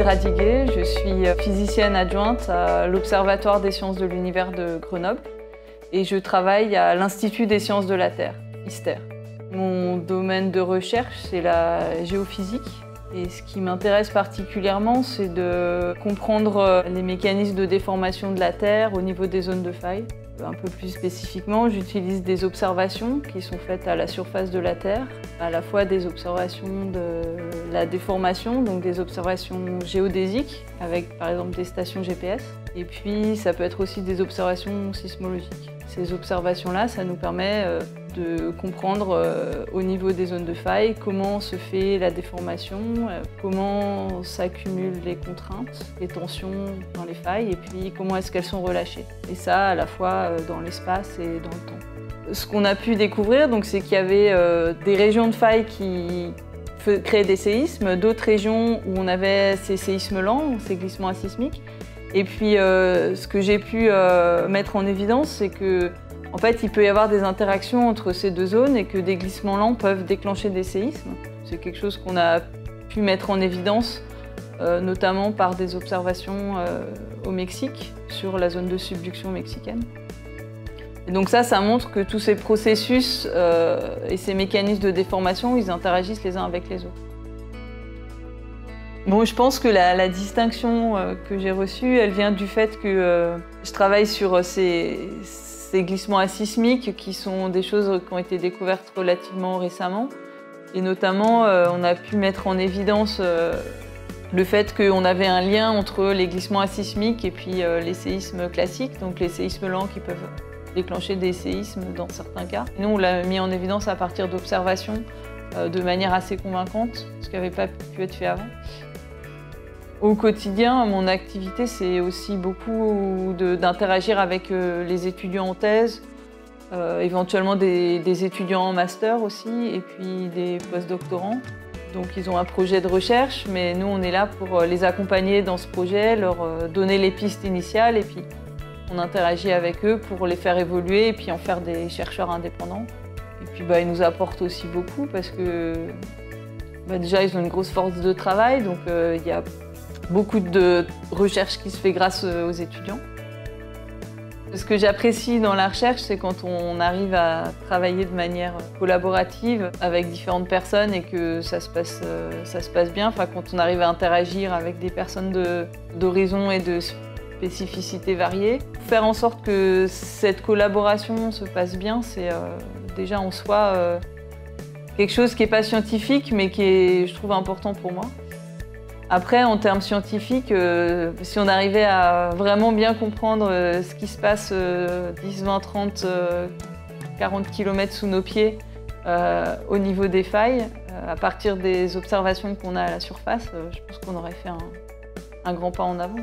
Radiguet, je suis physicienne adjointe à l'Observatoire des sciences de l'univers de Grenoble et je travaille à l'Institut des sciences de la Terre, ISTER. Mon domaine de recherche, c'est la géophysique et ce qui m'intéresse particulièrement, c'est de comprendre les mécanismes de déformation de la Terre au niveau des zones de faille. Un peu plus spécifiquement, j'utilise des observations qui sont faites à la surface de la Terre, à la fois des observations de la déformation, donc des observations géodésiques, avec par exemple des stations GPS, et puis ça peut être aussi des observations sismologiques. Ces observations-là, ça nous permet de comprendre au niveau des zones de faille comment se fait la déformation, comment s'accumulent les contraintes, les tensions dans les failles et puis comment est-ce qu'elles sont relâchées. Et ça à la fois dans l'espace et dans le temps. Ce qu'on a pu découvrir, c'est qu'il y avait des régions de faille qui créaient des séismes, d'autres régions où on avait ces séismes lents, ces glissements asismiques. Et puis ce que j'ai pu mettre en évidence, c'est que en fait, il peut y avoir des interactions entre ces deux zones et que des glissements lents peuvent déclencher des séismes. C'est quelque chose qu'on a pu mettre en évidence, notamment par des observations au Mexique, sur la zone de subduction mexicaine. Et donc ça montre que tous ces processus et ces mécanismes de déformation, ils interagissent les uns avec les autres. Bon, je pense que la distinction que j'ai reçue, elle vient du fait que je travaille sur ces glissements asismiques qui sont des choses qui ont été découvertes relativement récemment. Et notamment, on a pu mettre en évidence le fait qu'on avait un lien entre les glissements asismiques et puis les séismes classiques, donc les séismes lents qui peuvent déclencher des séismes dans certains cas. Nous, on l'a mis en évidence à partir d'observations de manière assez convaincante, ce qui n'avait pas pu être fait avant. Au quotidien, mon activité, c'est aussi beaucoup d'interagir avec les étudiants en thèse, éventuellement des étudiants en master aussi, et puis des postdoctorants. Donc ils ont un projet de recherche, mais nous on est là pour les accompagner dans ce projet, leur donner les pistes initiales, et puis on interagit avec eux pour les faire évoluer et puis en faire des chercheurs indépendants. Et puis ils nous apportent aussi beaucoup parce que déjà ils ont une grosse force de travail, donc il y a beaucoup de recherche qui se fait grâce aux étudiants. Ce que j'apprécie dans la recherche, c'est quand on arrive à travailler de manière collaborative avec différentes personnes et que ça se passe bien. Enfin, quand on arrive à interagir avec des personnes d'horizons et de spécificités variées. Faire en sorte que cette collaboration se passe bien, c'est déjà en soi quelque chose qui n'est pas scientifique, mais qui est, je trouve, important pour moi. Après, en termes scientifiques, si on arrivait à vraiment bien comprendre ce qui se passe 10, 20, 30, 40 km sous nos pieds au niveau des failles, à partir des observations qu'on a à la surface, je pense qu'on aurait fait un grand pas en avant.